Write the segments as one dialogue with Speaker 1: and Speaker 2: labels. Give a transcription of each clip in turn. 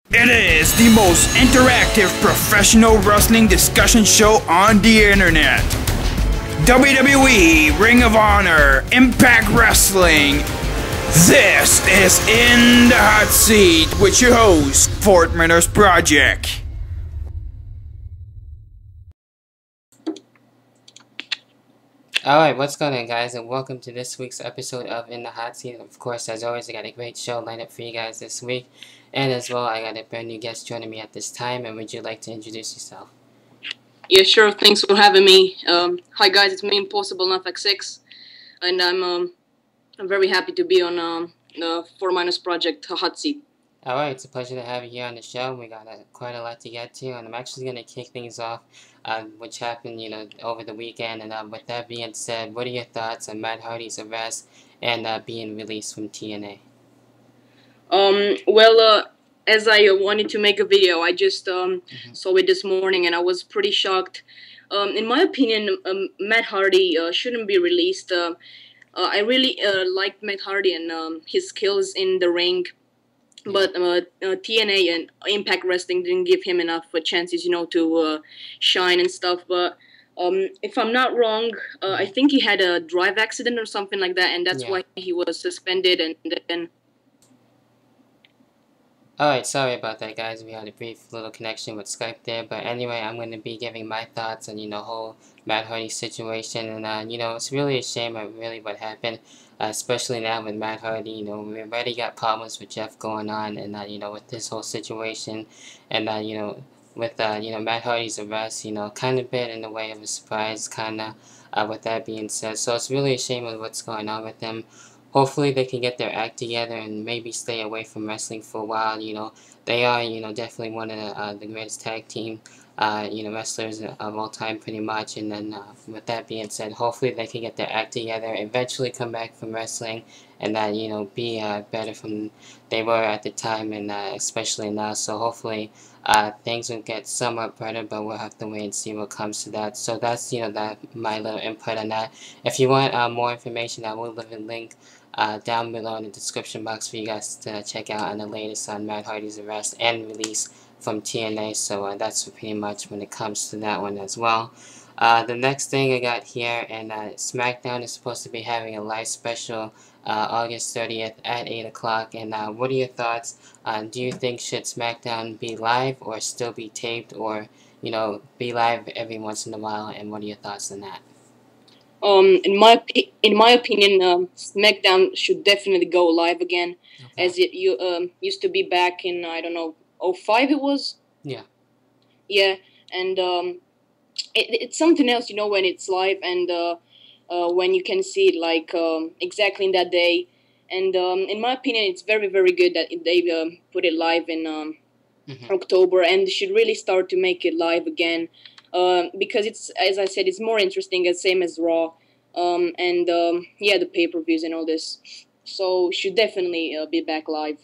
Speaker 1: It is the most interactive professional wrestling discussion show on the internet. WWE, Ring of Honor, Impact Wrestling. This is In the Hot Seat with your host, Fort Minners Project.
Speaker 2: Alright, what's going on, guys, and welcome to this week's episode of In the Hot Seat. Of course, as always, I got a great show lined up for you guys this week, and as well, I got a brand new guest joining me at this time. And would you like to introduce yourself?
Speaker 3: Yeah, sure. Thanks for having me. Hi guys, it's me, Impossible FX6, and I'm very happy to be on the 4- Project Hot Seat.
Speaker 2: Alright, it's a pleasure to have you here on the show. We got quite a lot to get to, and I'm actually going to kick things off, which happened, over the weekend. And with that being said, what are your thoughts on Matt Hardy's arrest and being released from TNA?
Speaker 3: As I wanted to make a video, I just saw it this morning, and I was pretty shocked. In my opinion, Matt Hardy shouldn't be released. I really liked Matt Hardy and his skills in the ring. But TNA and Impact Wrestling didn't give him enough chances, to shine and stuff. But if I'm not wrong, I think he had a drive accident or something like that, and that's why he was suspended. And then.
Speaker 2: Alright, sorry about that, guys. We had a brief little connection with Skype there. But anyway, I'm going to be giving my thoughts on, the whole Matt Hardy situation. And, it's really a shame really what happened, especially now with Matt Hardy. We already got problems with Jeff going on, and, with this whole situation. And, with, Matt Hardy's arrest, kind of bit in the way of a surprise, kind of, with that being said. So it's really a shame of what's going on with them. Hopefully they can get their act together and maybe stay away from wrestling for a while. They are, definitely one of the greatest tag team, wrestlers of all time, pretty much. And then, with that being said, hopefully they can get their act together, eventually come back from wrestling, and be better from they were at the time, and especially now. So hopefully things will get somewhat better, but we'll have to wait and see what comes to that. So that's, that my little input on that. If you want more information, I will leave a link down below in the description box for you guys to check out on the latest on Matt Hardy's arrest and release from TNA. So that's pretty much when it comes to that one as well. The next thing I got here, and SmackDown is supposed to be having a live special August 30th at 8 o'clock. And what are your thoughts? Do you think should SmackDown be live or still be taped, or be live every once in a while? And what are your thoughts on that?
Speaker 3: In my opinion, SmackDown should definitely go live again, as it used to be back in, I don't know, 05 it was?
Speaker 2: Yeah.
Speaker 3: Yeah, and it's something else, when it's live, and when you can see it, like, exactly in that day. And in my opinion, it's very, very good that they put it live in October, and they should really start to make it live again. Because it's, as I said, it's more interesting, same as Raw, yeah, the pay-per-views and all this. So should definitely be back live.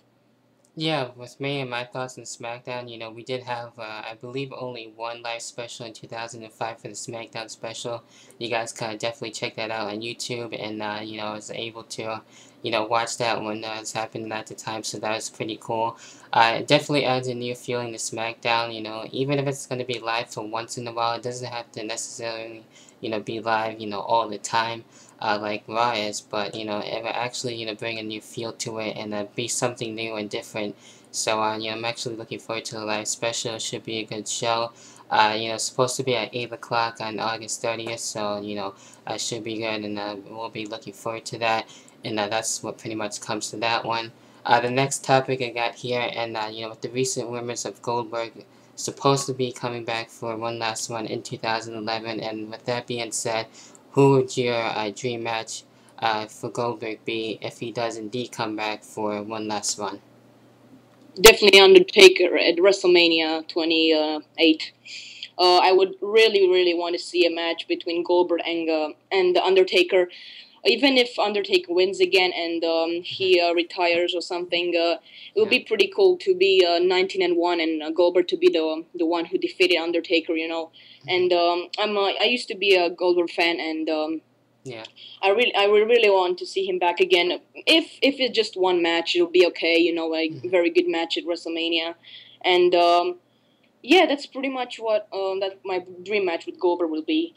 Speaker 2: Yeah, with me and my thoughts on SmackDown, we did have, I believe, only one live special in 2005 for the SmackDown special. You guys kind of definitely check that out on YouTube, and, I was able to, watch that when it was happening at the time, so that was pretty cool. It definitely adds a new feeling to SmackDown, even if it's going to be live for once in a while, it doesn't have to necessarily, be live, all the time. Like Raw is, but it will actually bring a new feel to it, and be something new and different. So I'm actually looking forward to the live special. It should be a good show. It's supposed to be at 8 o'clock on August 30th, so it should be good, and we'll be looking forward to that. And that's what pretty much comes to that one. The next topic I got here, and with the recent rumors of Goldberg supposed to be coming back for one last one in 2011, and with that being said, who would your dream match for Goldberg be if he does indeed come back for one last run?
Speaker 3: Definitely Undertaker at WrestleMania 28. I would really, really want to see a match between Goldberg and the Undertaker. Even if Undertaker wins again and he retires or something, it would be pretty cool to be 19-1 and Goldberg to be the one who defeated Undertaker, And I used to be a Goldberg fan, and
Speaker 2: Yeah.
Speaker 3: I would really want to see him back again. If it's just one match, it'll be okay. You know, like very good match at WrestleMania, and yeah, that's pretty much what that my dream match with Goldberg will be.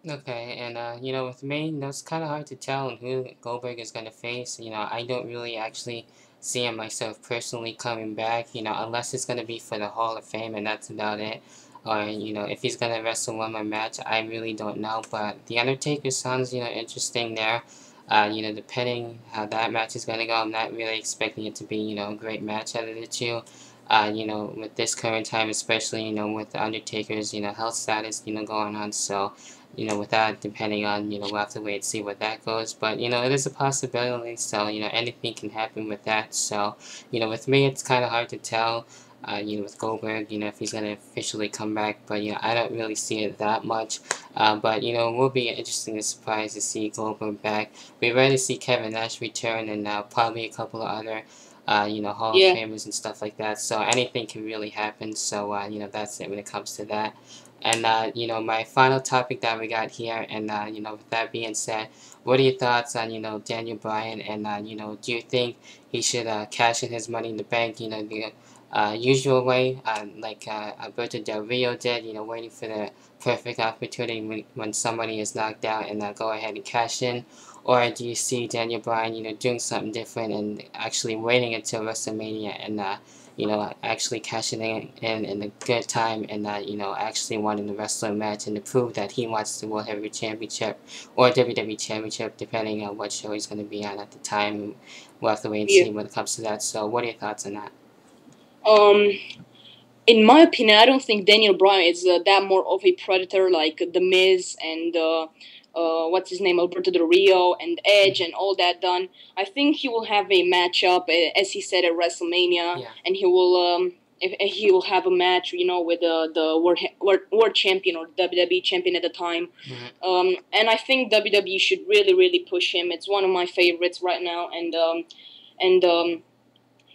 Speaker 2: Okay, and you know, with me, you know, it's kind of hard to tell who Goldberg is gonna face. You know, I don't really actually see him myself personally coming back. You know, unless it's gonna be for the Hall of Fame, and that's about it. Or you know, if he's gonna wrestle one more match, I really don't know. But the Undertaker sounds, you know, interesting there. You know, depending how that match is gonna go, I'm not really expecting it to be, you know, a great match out of the two. You know, with this current time, especially, you know, with the Undertaker's, you know, health status, you know, going on, so you know, with that, depending on, you know, we'll have to wait and see where that goes. But, you know, it is a possibility, so, you know, anything can happen with that. So, you know, with me, it's kind of hard to tell, you know, with Goldberg, you know, if he's going to officially come back. But, you know, I don't really see it that much. But, you know, it will be an interesting surprise to see Goldberg back. We're ready to see Kevin Nash return and probably a couple of other, you know, Hall of
Speaker 3: Yeah.
Speaker 2: Famers and stuff like that. So anything can really happen. So, you know, that's it when it comes to that. And, you know, my final topic that we got here, and, you know, with that being said, what are your thoughts on, you know, Daniel Bryan, and, you know, do you think he should cash in his money in the bank, you know, the usual way, like Alberto Del Rio did, you know, waiting for the perfect opportunity when somebody is knocked out and go ahead and cash in? Or do you see Daniel Bryan, you know, doing something different and actually waiting until WrestleMania and, you know, actually cashing in a good time and, you know, actually wanting to wrestle a match and to prove that he wants the World Heavyweight Championship or WWE Championship, depending on what show he's going to be on at the time. We'll have to wait and
Speaker 3: Yeah.
Speaker 2: see when it comes to that. So, what are your thoughts on that?
Speaker 3: Um, in my opinion, I don't think Daniel Bryan is that more of a predator like The Miz and what's his name, Alberto Del Rio and Edge and all that done. I think he will have a matchup, as he said at WrestleMania,
Speaker 2: Yeah.
Speaker 3: and he will if he will have a match, you know, with the world champion or WWE champion at the time. And I think WWE should really push him. It's one of my favorites right now, and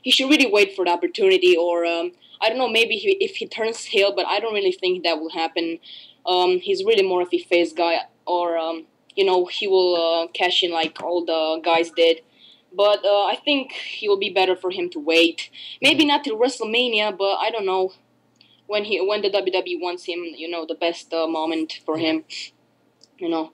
Speaker 3: he should really wait for the opportunity, or I don't know, maybe if he turns heel, but I don't really think that will happen. He's really more of a face guy, or you know, he will cash in like all the guys did. But I think he will be better for him to wait. Maybe not till WrestleMania, but I don't know when the WWE wants him. You know, the best moment for him. You know.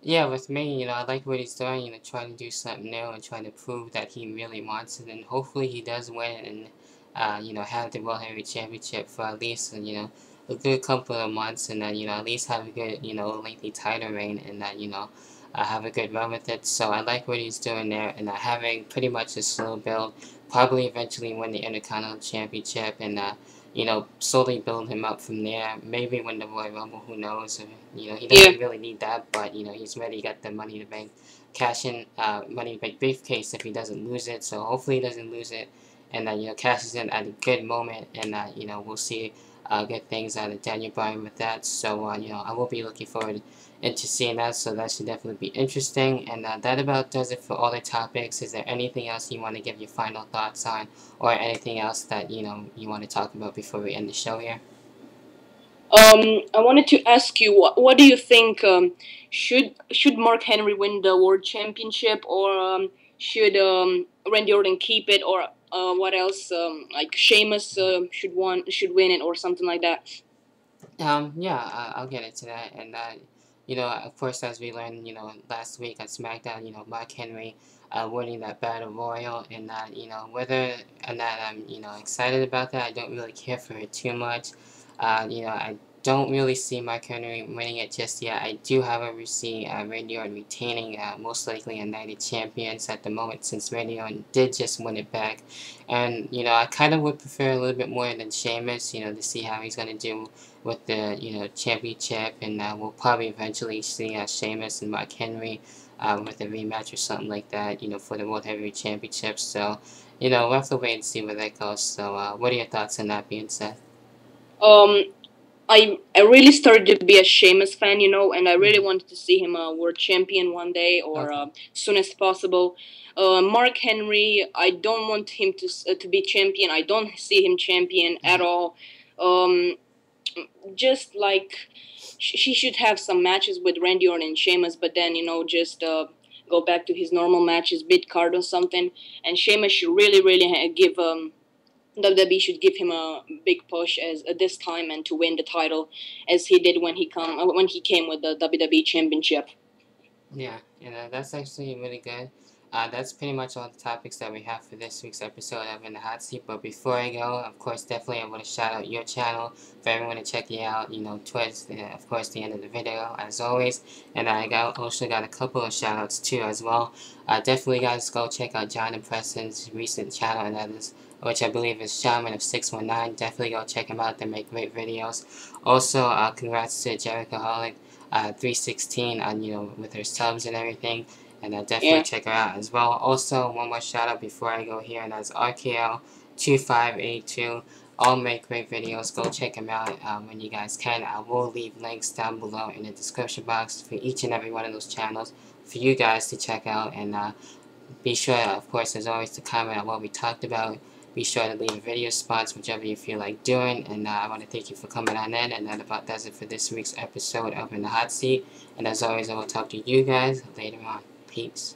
Speaker 2: Yeah, with me, you know, I like what he's doing, you know, trying to do something new and trying to prove that he really wants it, and hopefully he does win and, you know, have the World Heavyweight Championship for at least, you know, a good couple of months, and then, you know, at least have a good, you know, lengthy title reign, and then, you know, have a good run with it. So I like what he's doing there, and having pretty much a slow build, probably eventually win the Intercontinental Championship, and, you know, slowly build him up from there. Maybe win the Royal Rumble, who knows? You know, he doesn't really need that, but, you know, he's ready, got the Money to Bank, cash in, Money to Bank briefcase if he doesn't lose it. So hopefully he doesn't lose it, and you know, cashes in at a good moment, and, you know, we'll see good things out of Daniel Bryan with that. So, you know, I will be looking forward into seeing that, so that should definitely be interesting. And that about does it for all the topics. Is there anything else you want to give your final thoughts on, or anything else that, you know, you want to talk about before we end the show here?
Speaker 3: I wanted to ask you, what do you think? Should Mark Henry win the world championship, or should Randy Orton keep it, or what else? Like Sheamus should win it, or something like that.
Speaker 2: Yeah, I'll get into that. And, you know, of course, as we learned, you know, last week at SmackDown, you know, Mark Henry winning that Battle Royal, and, you know, whether or not I'm, you know, excited about that, I don't really care for it too much. You know, I don't really see Mark Henry winning it just yet. I do, however, see Randy Orton retaining, most likely a Night of Champions at the moment, since Randy Orton did just win it back. And, you know, I kind of would prefer a little bit more than Sheamus, you know, to see how he's going to do with the, you know, championship, and we'll probably eventually see Sheamus and Mark Henry with a rematch or something like that, you know, for the World Heavyweight Championship. So, you know, we'll have to wait and see where that goes. So, what are your thoughts on that being said?
Speaker 3: Um, I really started to be a Sheamus fan, you know, and I really wanted to see him a world champion one day, or soon as possible. Mark Henry, I don't want him to be champion. I don't see him champion at all. Um, just like she should have some matches with Randy Orton and Sheamus, but then just go back to his normal matches, mid card or something. And Sheamus should really give WWE should give him a big push as at this time and to win the title as he did when he came with the WWE Championship.
Speaker 2: Yeah, that's actually really good. That's pretty much all the topics that we have for this week's episode of In the Hot Seat. But before I go, of course, definitely I want to shout out your channel for everyone to check you out, towards, of course, the end of the video, as always. And I also got a couple of shout outs, too, as well. Definitely, guys, go check out John and Preston's recent channel, and that is, which I believe is Shaman of 619. Definitely go check him out. They make great videos. Also, congrats to Jerichoholic 316 on with her subs and everything, and definitely check her out as well. Also, one more shout out before I go here, and that's RKL2582. All make great videos. Go check them out when you guys can. I will leave links down below in the description box for each and every one of those channels for you guys to check out, and be sure, of course, as always, to comment on what we talked about. Be sure to leave a video response, whichever you feel like doing. And I want to thank you for coming on in. And that about does it for this week's episode of In the Hot Seat. And as always, I will talk to you guys later on. Peace.